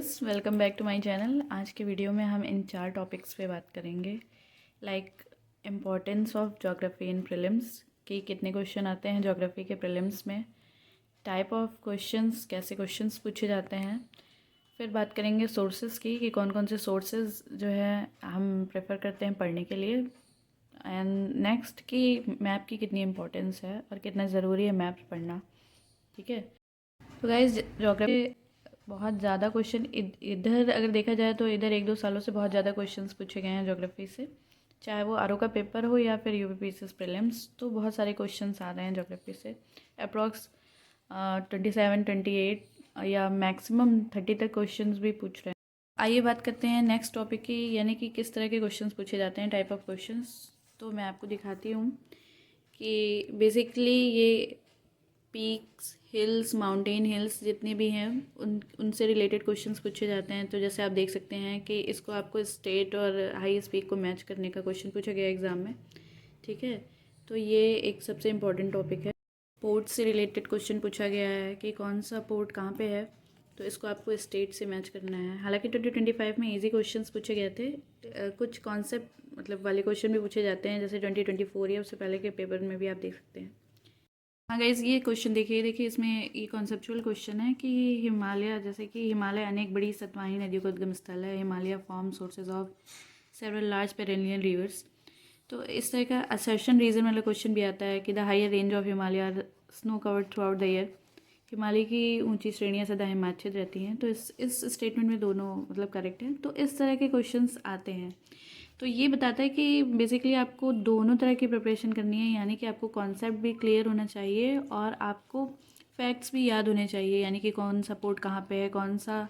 Welcome back to my channel. आज के video में हम इन 4 टॉपिक्स पे बात करेंगे। Like importance of geography in prelims, कि कितने क्वेश्चन आते हैं ज्योग्राफी के प्रीलिम्स में, टाइप ऑफ क्वेश्चंस, कैसे क्वेश्चंस पूछे जाते हैं। फिर बात करेंगे सोर्सेज की, कि कौन कौन से सोर्सेज जो है हम प्रेफर करते हैं पढ़ने के लिए। एंड नेक्स्ट कि मैप की कितनी इम्पोर्टेंस है और कितना ज़रूरी है मैप पढ़ना। ठीक है, तो गाइज ज्योग्राफी बहुत ज़्यादा क्वेश्चन इधर अगर देखा जाए तो इधर 1-2 सालों से बहुत ज़्यादा क्वेश्चंस पूछे गए हैं ज्योग्राफी से, चाहे वो आरओ का पेपर हो या फिर यूपीपीसीएस प्रीलिम्स। तो बहुत सारे क्वेश्चंस आ रहे हैं ज्योग्राफी से, अप्रॉक्स 27-28 या मैक्सिमम 30 तक क्वेश्चंस भी पूछ रहे हैं। आइए बात करते हैं नेक्स्ट टॉपिक की, यानी कि किस तरह के क्वेश्चंस पूछे जाते हैं, टाइप ऑफ क्वेश्चंस। तो मैं आपको दिखाती हूँ कि बेसिकली ये पीक्स, हिल्स, माउंटेन हिल्स जितने भी हैं उनसे रिलेटेड क्वेश्चंस पूछे जाते हैं। तो जैसे आप देख सकते हैं कि इसको आपको स्टेट और हाईएस्ट पीक को मैच करने का क्वेश्चन पूछा गया एग्ज़ाम में। ठीक है, तो ये एक सबसे इम्पॉर्टेंट टॉपिक है। पोर्ट से रिलेटेड क्वेश्चन पूछा गया है कि कौन सा पोर्ट कहाँ पे है, तो इसको आपको स्टेट से मैच करना है। हालांकि 2025 में इजी क्वेश्चंस पूछे गए थे, कुछ कॉन्सेप्ट मतलब वाले क्वेश्चन भी पूछे जाते हैं, जैसे 2024 या उससे पहले के पेपर में भी आप देख सकते हैं। हाँ गाइज़, ये क्वेश्चन देखिए इसमें ये कॉन्सेप्चुअल क्वेश्चन है कि हिमालय, जैसे कि हिमालय अनेक बड़ी सतवाही नदियों का उद्गम स्थल है। Himalaya form sources of several large perennial reverse. तो इस तरह का असर्शन रीजन वाला क्वेश्चन भी आता है कि the higher range of Himalaya snow covered throughout the year. Himalaya की ऊंची श्रेणियाँ सदा हिमाच्छिद रहती हैं। तो इस स्टेटमेंट में दोनों मतलब करेक्ट है। तो इस तरह के क्वेश्चंस आते हैं। तो ये बताता है कि बेसिकली आपको दोनों तरह की प्रिपरेशन करनी है, यानी कि आपको कॉन्सेप्ट भी क्लियर होना चाहिए और आपको फैक्ट्स भी याद होने चाहिए, यानी कि कौन सा पोर्ट कहाँ पे है, कौन सा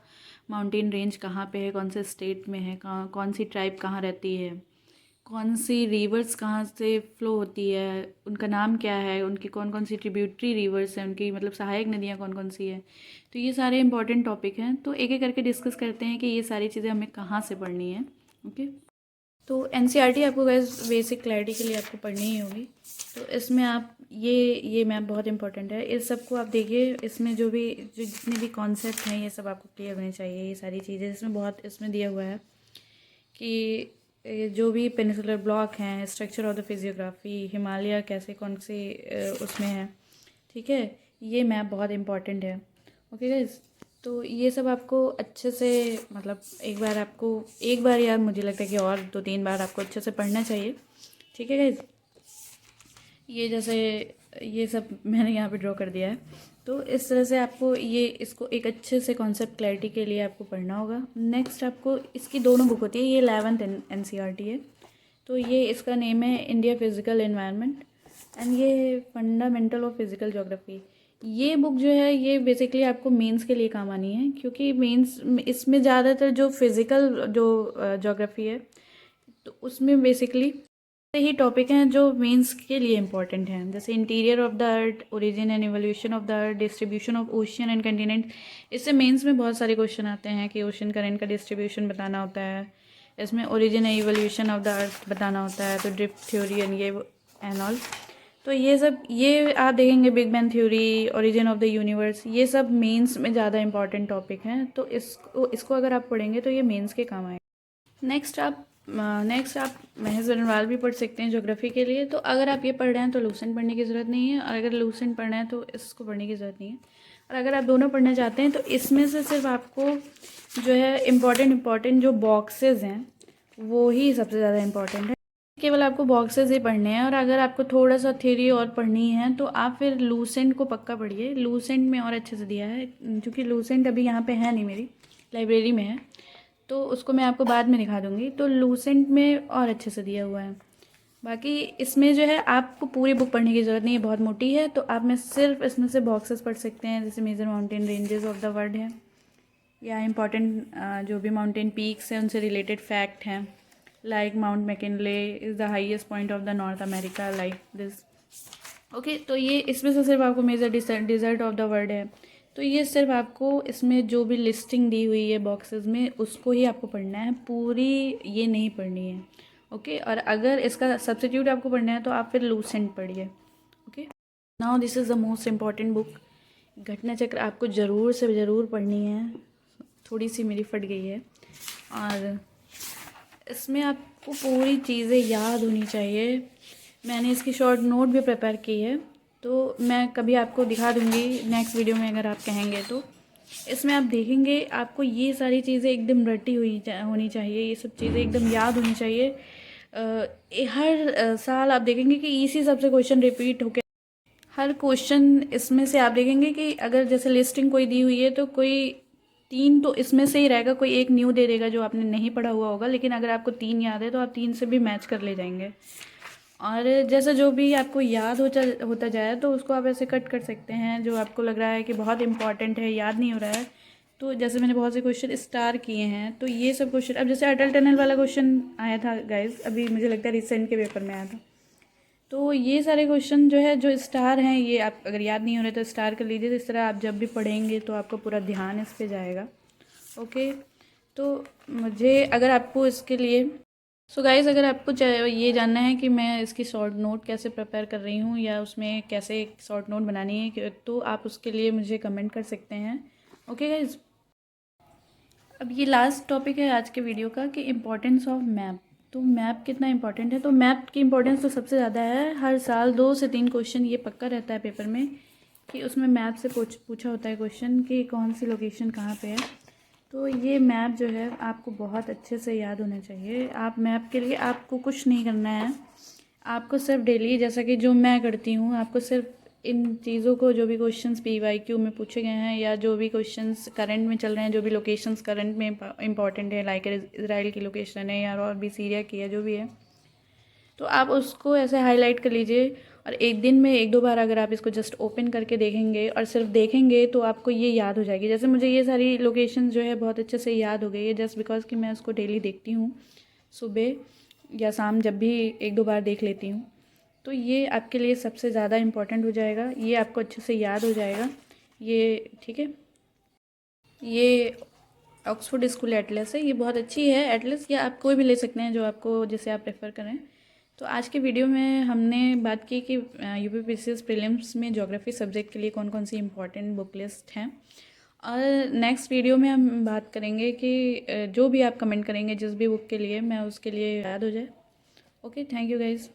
माउंटेन रेंज कहाँ पे है, कौन से स्टेट में है, कौन सी ट्राइब कहाँ रहती है, कौन सी रिवर्स कहाँ से फ्लो होती है, उनका नाम क्या है, उनकी कौन कौन सी ट्रिब्यूटरी रिवर्स हैं, उनकी मतलब सहायक नदियाँ कौन कौन सी है। तो ये सारे इंपॉर्टेंट टॉपिक हैं। तो एक एक करके डिस्कस करते हैं कि ये सारी चीज़ें हमें कहाँ से पढ़नी है। ओके, तो एनसीईआरटी आपको वैसे बेसिक क्लैरिटी के लिए आपको पढ़नी ही होगी। तो इसमें आप ये मैप बहुत इंपॉर्टेंट है। इस सब को आप देखिए, इसमें जो जितने भी कॉन्सेप्ट हैं ये सब आपको क्लियर होने चाहिए। ये सारी चीज़ें इसमें बहुत इसमें दिया हुआ है कि जो भी पेनिसुलर ब्लॉक हैं, structure of the physiography, Himalaya कैसे कौन से उसमें है। ठीक है, ये मैप बहुत इंपॉर्टेंट है। ओके गाइस, तो ये सब आपको अच्छे से मतलब एक बार यार मुझे लगता है कि और 2-3 बार आपको अच्छे से पढ़ना चाहिए। ठीक है गाइस, ये जैसे ये सब मैंने यहाँ पे ड्रॉ कर दिया है। तो इस तरह से आपको इसको एक अच्छे से कॉन्सेप्ट क्लैरिटी के लिए आपको पढ़ना होगा। नेक्स्ट आपको इसकी दोनों बुक होती है, ये 11th एनसीईआरटी है। तो ये इसका नेम है इंडिया फिजिकल एनवायरनमेंट एंड ये फंडामेंटल ऑफ फिजिकल ज्योग्राफी। ये बुक जो है ये बेसिकली आपको मेंस के लिए काम आनी है, क्योंकि मेंस इसमें ज़्यादातर जो फिज़िकल जो ज्योग्राफी है तो उसमें बेसिकली ही टॉपिक हैं जो मेंस के लिए इंपॉर्टेंट हैं, जैसे interior of the earth, origin and evolution of the earth, distribution of ocean and continent. इससे मेंस में बहुत सारे क्वेश्चन आते हैं कि ओशन करंट का डिस्ट्रीब्यूशन बताना होता है, इसमें origin and evolution of the earth बताना होता है, तो ड्रिफ्ट थ्योरी एंड ये एंड ऑल। तो ये आप देखेंगे, big bang theory, origin of the universe, ये सब मेंस में ज़्यादा इंपॉर्टेंट टॉपिक हैं। तो इसको अगर आप पढ़ेंगे तो ये मेंस के काम आएगा। नेक्स्ट आप महज बनवाल भी पढ़ सकते हैं ज्योग्राफी के लिए। तो अगर आप ये पढ़ रहे हैं तो लूसेंट पढ़ने की ज़रूरत नहीं है, और अगर लूसेंट पढ़ना है तो इसको पढ़ने की ज़रूरत नहीं है। और अगर आप दोनों पढ़ना चाहते हैं तो इसमें से सिर्फ आपको जो है इम्पॉर्टेंट जो बॉक्सेस हैं वो ही सबसे ज़्यादा इम्पॉर्टेंट है। केवल आपको बॉक्सेस ही पढ़ने हैं। और अगर आपको थोड़ा सा थ्योरी और पढ़नी है तो आप फिर लूसेंट को पक्का पढ़िए। लूसेंट में और अच्छे से दिया है, क्योंकि लूसेंट अभी यहाँ पे है नहीं, मेरी लाइब्रेरी में है, तो उसको मैं आपको बाद में दिखा दूँगी। तो लूसेंट में और अच्छे से दिया हुआ है। बाकी इसमें जो है आपको पूरी बुक पढ़ने की ज़रूरत नहीं है, बहुत मोटी है। तो आप सिर्फ इसमें से बॉक्सेस पढ़ सकते हैं, जैसे major mountain ranges of the world है, या इम्पॉर्टेंट जो भी माउंटेन पीक्स हैं उनसे रिलेटेड फैक्ट हैं, like mount McKinley is the highest point of the North America, like this. Okay, तो ये इसमें से सिर्फ आपको major desert of the world है। तो ये सिर्फ आपको इसमें जो भी लिस्टिंग दी हुई है बॉक्सेस में उसको ही आपको पढ़ना है, पूरी ये नहीं पढ़नी है। ओके, और अगर इसका सब्स्टिट्यूट आपको पढ़ना है तो आप फिर लूसेंट पढ़िए। Okay, now this is the most important book, घटना चक्र आपको ज़रूर से ज़रूर पढ़नी है। थोड़ी सी मेरी फट गई है। और इसमें आपको पूरी चीज़ें याद होनी चाहिए। मैंने इसकी शॉर्ट नोट भी प्रिपेयर की है, तो मैं कभी आपको दिखा दूँगी नेक्स्ट वीडियो में अगर आप कहेंगे तो। इसमें आप देखेंगे आपको ये सारी चीज़ें एकदम रटी हुई होनी चाहिए, ये सब चीज़ें एकदम याद होनी चाहिए। हर साल आप देखेंगे कि इसी सबसे क्वेश्चन रिपीट होकर हर क्वेश्चन इसमें से आप देखेंगे कि अगर जैसे लिस्टिंग कोई दी हुई है तो कोई 3 तो इसमें से ही रहेगा, कोई एक न्यू दे देगा जो आपने नहीं पढ़ा हुआ होगा, लेकिन अगर आपको 3 याद है तो आप 3 से भी मैच कर ले जाएंगे। और जैसा जो भी आपको याद होता जाए तो उसको आप ऐसे कट कर सकते हैं, जो आपको लग रहा है कि बहुत इंपॉर्टेंट है, याद नहीं हो रहा है। तो जैसे मैंने बहुत से क्वेश्चन स्टार किए हैं, तो ये सब क्वेश्चन अब जैसे अटल टनल वाला क्वेश्चन आया था गाइज, अभी मुझे लगता है रिसेंट के पेपर में आया था। तो ये सारे क्वेश्चन जो है जो स्टार हैं, ये आप अगर याद नहीं हो रहे तो स्टार कर लीजिए। इस तरह आप जब भी पढ़ेंगे तो आपको पूरा ध्यान इस पे जाएगा। ओके, तो मुझे अगर आपको इसके लिए गाइस, अगर आपको ये जानना है कि मैं इसकी शॉर्ट नोट कैसे प्रिपेयर कर रही हूँ या उसमें कैसे शॉर्ट नोट बनानी है, तो आप उसके लिए मुझे कमेंट कर सकते हैं। ओके गाइस, अब ये लास्ट टॉपिक है आज के वीडियो का कि इम्पोर्टेंस ऑफ मैप। तो मैप कितना इंपॉर्टेंट है, तो मैप की इम्पोर्टेंस तो सबसे ज़्यादा है। हर साल 2 से 3 क्वेश्चन ये पक्का रहता है पेपर में कि उसमें मैप से पूछा होता है क्वेश्चन कि कौन सी लोकेशन कहाँ पे है। तो ये मैप जो है आपको बहुत अच्छे से याद होना चाहिए। आप मैप के लिए आपको कुछ नहीं करना है, आपको सिर्फ डेली जैसा कि जो मैं करती हूँ, आपको सिर्फ इन चीज़ों को, जो भी क्वेश्चंस PYQ में पूछे गए हैं या जो भी क्वेश्चंस करंट में चल रहे हैं, जो भी लोकेशंस करंट में इंपॉर्टेंट है, लाइक इजराइल की लोकेशन है या और भी सीरिया की है, जो भी है, तो आप उसको ऐसे हाईलाइट कर लीजिए। और एक दिन में 1-2 बार अगर आप इसको जस्ट ओपन करके देखेंगे और सिर्फ देखेंगे तो आपको ये याद हो जाएगी। जैसे मुझे ये सारी लोकेशन जो है बहुत अच्छे से याद हो गई है, जस्ट बिकॉज कि मैं उसको डेली देखती हूँ, सुबह या शाम जब भी 1-2 बार देख लेती हूँ। तो ये आपके लिए सबसे ज़्यादा इम्पॉर्टेंट हो जाएगा, ये आपको अच्छे से याद हो जाएगा ये, ठीक है। ये ऑक्सफोर्ड स्कूल एटलस है, ये बहुत अच्छी है एटलस, या आप कोई भी ले सकते हैं जो आपको, जिसे आप प्रेफर करें। तो आज के वीडियो में हमने बात की कि UPPCS प्रीलिम्स में ज्योग्राफी सब्जेक्ट के लिए कौन कौन सी इंपॉर्टेंट बुक लिस्ट हैं। और नेक्स्ट वीडियो में हम बात करेंगे कि जो भी आप कमेंट करेंगे जिस भी बुक के लिए, मैं उसके लिए याद हो जाए। Okay, thank you guys.